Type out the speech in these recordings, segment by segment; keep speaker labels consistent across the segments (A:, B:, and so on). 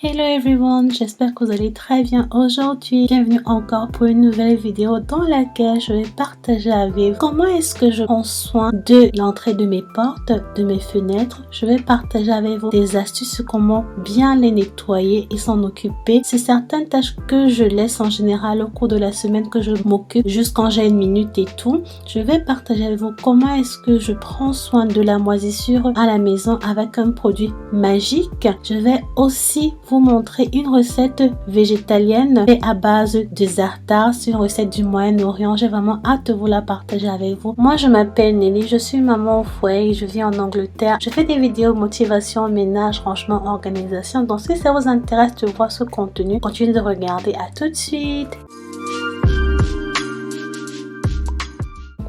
A: Hello everyone, j'espère que vous allez très bien aujourd'hui. Bienvenue encore pour une nouvelle vidéo dans laquelle je vais partager avec vous comment est-ce que je prends soin de l'entrée de mes portes, de mes fenêtres. Je vais partager avec vous des astuces sur comment bien les nettoyer et s'en occuper. C'est certaines tâches que je laisse en général au cours de la semaine que je m'occupe juste quand j'ai une minute et tout. Je vais partager avec vous comment est-ce que je prends soin de la moisissure à la maison avec un produit magique. Je vais aussi vous montrer une recette végétalienne faite à base de za'atar. C'est une recette du Moyen-Orient. J'ai vraiment hâte de vous la partager avec vous. Moi, je m'appelle Nelly. Je suis maman au foyer. Je vis en Angleterre. Je fais des vidéos motivation, ménage, rangement, organisation. Donc, si ça vous intéresse de voir ce contenu, continuez de regarder. À tout de suite.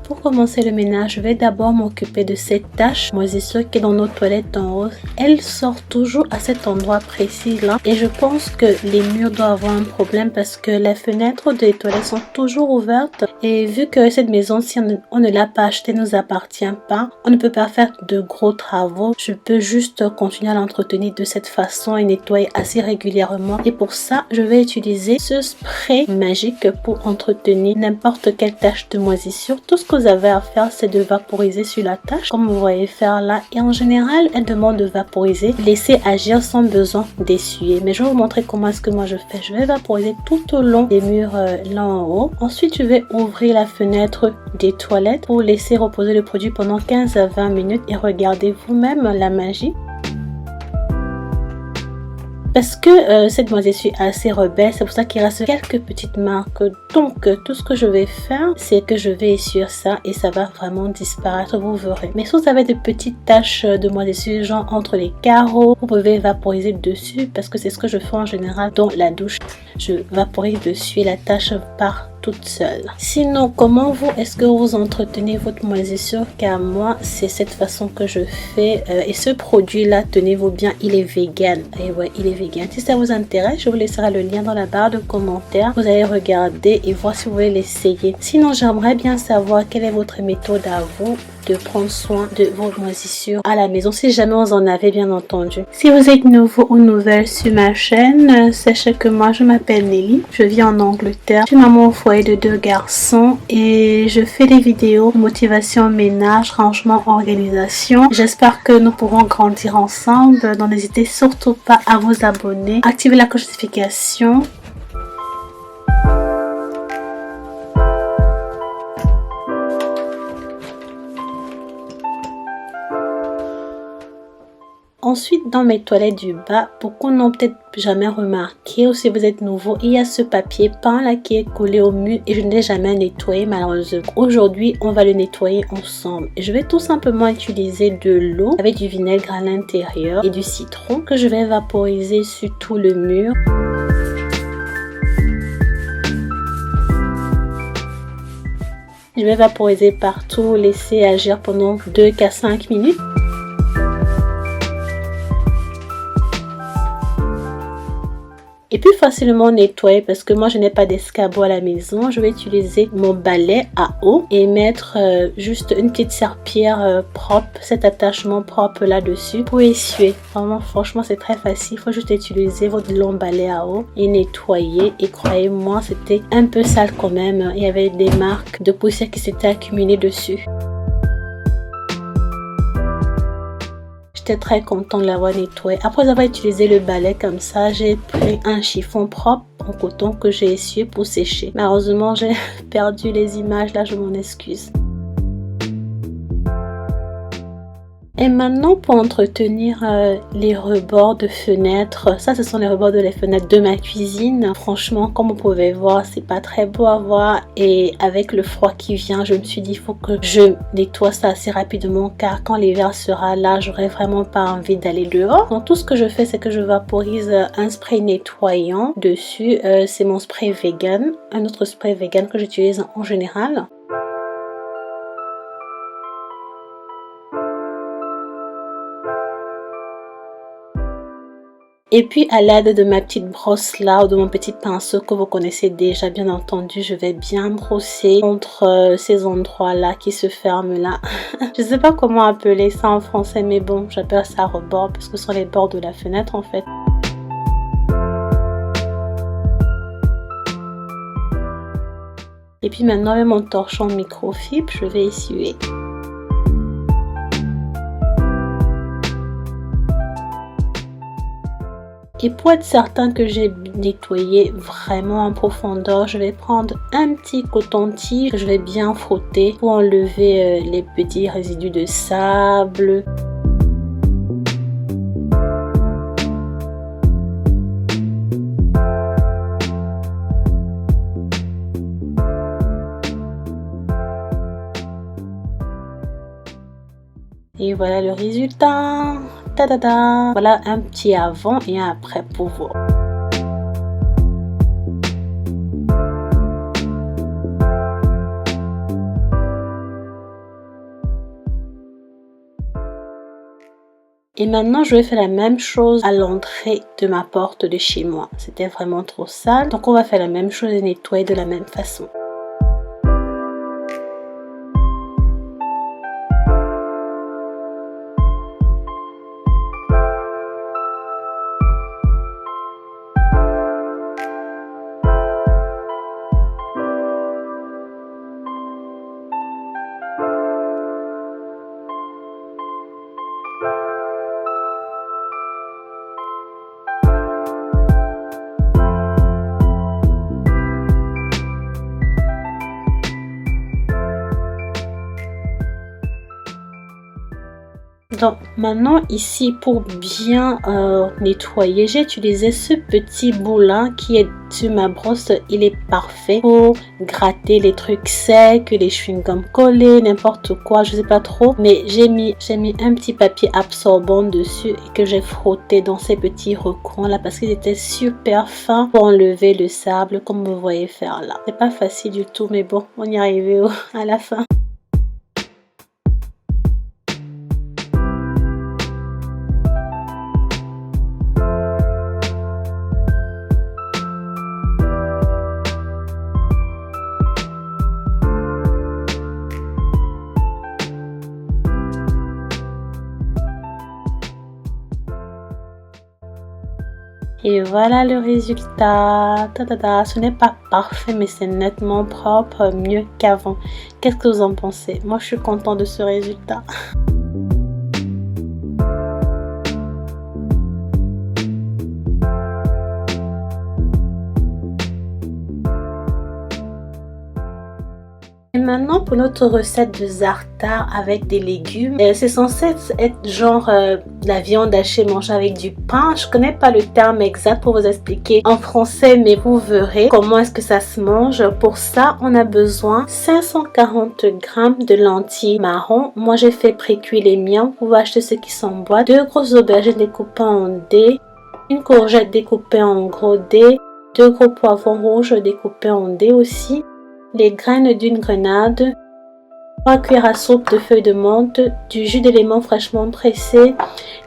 A: Pour commencer le ménage, je vais d'abord m'occuper de cette tache moisissure qui est dans nos toilettes en haut. Elle sort toujours à cet endroit précis là et je pense que les murs doivent avoir un problème parce que les fenêtres des toilettes sont toujours ouvertes et vu que cette maison, si on ne l'a pas achetée, nous appartient pas, on ne peut pas faire de gros travaux. Je peux juste continuer à l'entretenir de cette façon et nettoyer assez régulièrement et pour ça, je vais utiliser ce spray magique pour entretenir n'importe quelle tache de moisissure. Tout ce que vous avez à faire, c'est de vaporiser sur la tâche comme vous voyez faire là et en général elle demande de vaporiser, laisser agir sans besoin d'essuyer, mais je vais vous montrer comment est-ce que moi je fais. Je vais vaporiser tout au long des murs là en haut. Ensuite je vais ouvrir la fenêtre des toilettes pour laisser reposer le produit pendant 15 à 20 minutes et regardez vous-même la magie. Parce que cette moisissure est assez rebelle, c'est pour ça qu'il reste quelques petites marques. Donc tout ce que je vais faire, c'est que je vais essuyer ça et ça va vraiment disparaître, vous verrez. Mais si vous avez des petites taches de moisissure, genre entre les carreaux, vous pouvez vaporiser dessus parce que c'est ce que je fais en général dans la douche. Je vaporise dessus et la tache part toute seule. Sinon, comment vous est-ce que vous entretenez votre moisissure? Car moi, c'est cette façon que je fais. Et ce produit-là, tenez-vous bien, il est vegan. Et ouais, il est vegan. Si ça vous intéresse, je vous laisserai le lien dans la barre de commentaires. Vous allez regarder et voir si vous voulez l'essayer. Sinon, j'aimerais bien savoir quelle est votre méthode à vous de prendre soin de vos moisissures à la maison, si jamais vous en avez bien entendu. Si vous êtes nouveau ou nouvelle sur ma chaîne, sachez que moi je m'appelle Nelly, je vis en Angleterre, je suis maman au foyer de 2 garçons et je fais des vidéos motivation, ménage, rangement, organisation. J'espère que nous pourrons grandir ensemble, donc n'hésitez surtout pas à vous abonner, activez la cloche de notification. Ensuite, dans mes toilettes du bas, beaucoup n'ont peut-être jamais remarqué, ou si vous êtes nouveau, il y a ce papier peint là qui est collé au mur et je ne l'ai jamais nettoyé malheureusement. Aujourd'hui, on va le nettoyer ensemble. Je vais tout simplement utiliser de l'eau avec du vinaigre à l'intérieur et du citron que je vais vaporiser sur tout le mur. Je vais vaporiser partout, laisser agir pendant 2 à 5 minutes. Et puis facilement nettoyer parce que moi je n'ai pas d'escabeau à la maison. Je vais utiliser mon balai à eau et mettre juste une petite serpillière propre, cet attachement propre là-dessus pour essuyer. Vraiment franchement c'est très facile. Il faut juste utiliser votre long balai à eau et nettoyer. Et croyez-moi c'était un peu sale quand même. Il y avait des marques de poussière qui s'étaient accumulées dessus. J'étais très contente de l'avoir nettoyé. Après avoir utilisé le balai comme ça, j'ai pris un chiffon propre en coton que j'ai essuyé pour sécher. Malheureusement, j'ai perdu les images. Là, je m'en excuse. Et maintenant, pour entretenir les rebords de fenêtres, ça ce sont les rebords de les fenêtres de ma cuisine. Franchement, comme vous pouvez voir, c'est pas très beau à voir et avec le froid qui vient, je me suis dit il faut que je nettoie ça assez rapidement car quand l'hiver sera là, j'aurai vraiment pas envie d'aller dehors. Donc tout ce que je fais, c'est que je vaporise un spray nettoyant dessus. C'est mon spray vegan, un autre spray vegan que j'utilise en général. Et puis à l'aide de ma petite brosse là ou de mon petit pinceau que vous connaissez déjà bien entendu, je vais bien brosser contre ces endroits là qui se ferment là. Je sais pas comment appeler ça en français mais bon, j'appelle ça rebord parce que ce sont les bords de la fenêtre en fait. puis maintenant avec mon torchon microfibre, je vais essuyer. Et pour être certain que j'ai nettoyé vraiment en profondeur, je vais prendre un petit coton-tige que je vais bien frotter pour enlever les petits résidus de sable. Et voilà le résultat. Ta-da-da. Voilà un petit avant et un après pour vous. Et maintenant, je vais faire la même chose à l'entrée de ma porte de chez moi. C'était vraiment trop sale. Donc, on va faire la même chose et nettoyer de la même façon. Donc maintenant ici pour bien nettoyer, j'ai utilisé ce petit bout là qui est sur ma brosse. Il est parfait pour gratter les trucs secs, les chewing-gums collés, n'importe quoi, je sais pas trop. Mais j'ai mis un petit papier absorbant dessus et que j'ai frotté dans ces petits recoins là parce qu'ils étaient super fins pour enlever le sable comme vous voyez faire là. C'est pas facile du tout mais bon, on y est arrivé à la fin. Et voilà le résultat. Ta-da-da. Ce n'est pas parfait, mais c'est nettement propre, mieux qu'avant. Qu'est-ce que vous en pensez? Moi, je suis contente de ce résultat. Et maintenant pour notre recette de za'atar avec des légumes. C'est censé être genre de la viande hachée mangée avec du pain. Je connais pas le terme exact pour vous expliquer en français, mais vous verrez comment est-ce que ça se mange. Pour ça, on a besoin 540 g de lentilles marron. Moi, j'ai fait pré-cuire les miens. Vous pouvez acheter ceux qui sont en boîte. 2 grosses aubergines découpées en dés. Une courgette découpée en gros dés. 2 gros poivrons rouges découpés en dés aussi. Les graines d'une grenade, 3 cuillères à soupe de feuilles de menthe, du jus d'éléments fraîchement pressé,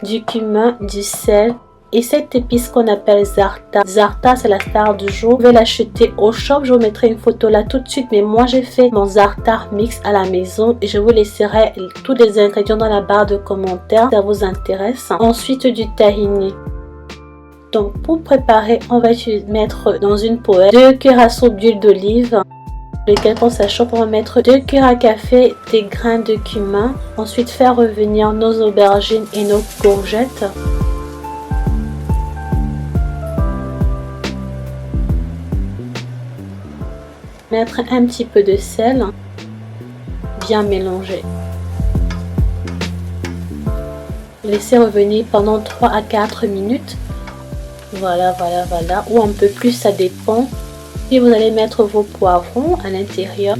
A: du cumin, du sel et cette épice qu'on appelle za'atar. Za'atar, c'est la star du jour. Vous pouvez l'acheter au shop, je vous mettrai une photo là tout de suite, mais moi j'ai fait mon za'atar mix à la maison et je vous laisserai tous les ingrédients dans la barre de commentaires si ça vous intéresse. Ensuite du tahini. Donc pour préparer, on va mettre dans une poêle 2 cuillères à soupe d'huile d'olive. Lequel quand ça chauffe, on va mettre 2 cuillères à café des grains de cumin. Ensuite faire revenir nos aubergines et nos courgettes. Mettre un petit peu de sel. Bien mélanger. Laisser revenir pendant 3 à 4 minutes. Voilà. Ou un peu plus, ça dépend. Puis vous allez mettre vos poivrons à l'intérieur.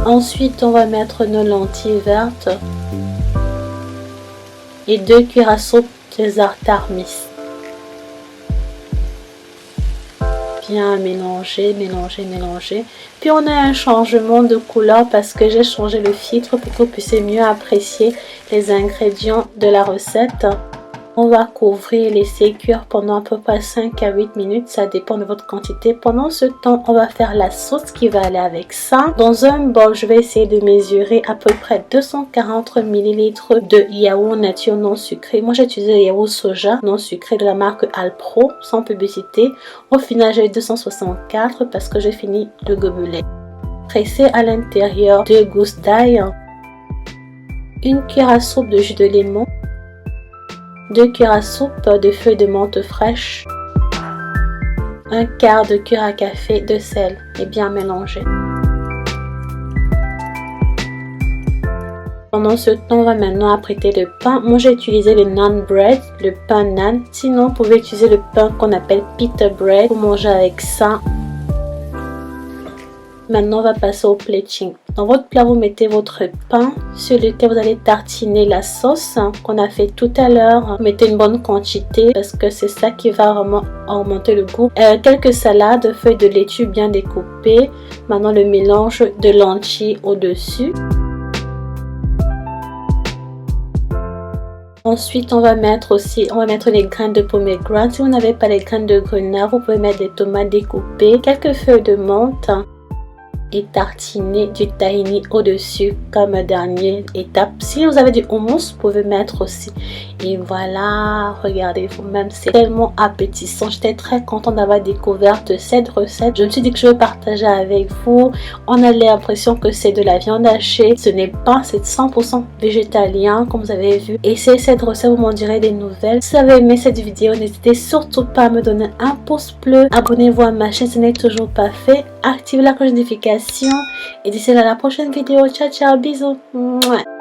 A: Ensuite, on va mettre nos lentilles vertes et 2 cuillères à soupe de za'atar mix. Bien mélanger. Puis on a un changement de couleur parce que j'ai changé le filtre pour que vous puissiez mieux apprécier les ingrédients de la recette. On va couvrir, laisser cuire pendant à peu près 5 à 8 minutes, ça dépend de votre quantité. Pendant ce temps, on va faire la sauce qui va aller avec ça. Dans un bol, je vais essayer de mesurer à peu près 240 ml de yaourt nature non sucré. Moi, j'ai utilisé le yaourt soja non sucré de la marque Alpro, sans publicité. Au final, j'ai eu 264 parce que j'ai fini le gobelet. Pressé à l'intérieur 2 gousses d'ail, une cuillère à soupe de jus de limon, 2 cuillères à soupe de feuilles de menthe fraîches, un quart de cuillère à café de sel et bien mélanger. Pendant ce temps, on va maintenant apprêter le pain. Moi, j'ai utilisé le naan bread, le pain naan. Sinon, vous pouvez utiliser le pain qu'on appelle pita bread pour manger avec ça. Maintenant, on va passer au plating. Dans votre plat, vous mettez votre pain sur lequel vous allez tartiner la sauce qu'on a fait tout à l'heure. Vous mettez une bonne quantité parce que c'est ça qui va vraiment augmenter le goût. Quelques salades, feuilles de laitue bien découpées. Maintenant, le mélange de lentilles au-dessus. Ensuite, on va mettre les graines de pomegranate. Si vous n'avez pas les graines de grenade, vous pouvez mettre des tomates découpées, quelques feuilles de menthe et tartiner du tahini au-dessus comme dernière étape. Si vous avez du houmous, vous pouvez mettre aussi. Et voilà, regardez vous-même, c'est tellement appétissant. J'étais très contente d'avoir découvert cette recette. Je me suis dit que je vais partager avec vous. On a l'impression que c'est de la viande hachée. Ce n'est pas, c'est 100% végétalien comme vous avez vu. Essayez cette recette, vous m'en direz des nouvelles. Si vous avez aimé cette vidéo, n'hésitez surtout pas à me donner un pouce bleu. Abonnez-vous à ma chaîne si ce n'est toujours pas fait. Activez la cloche de notification. Et d'ici là, à la prochaine vidéo. Ciao, ciao, bisous. Mouah.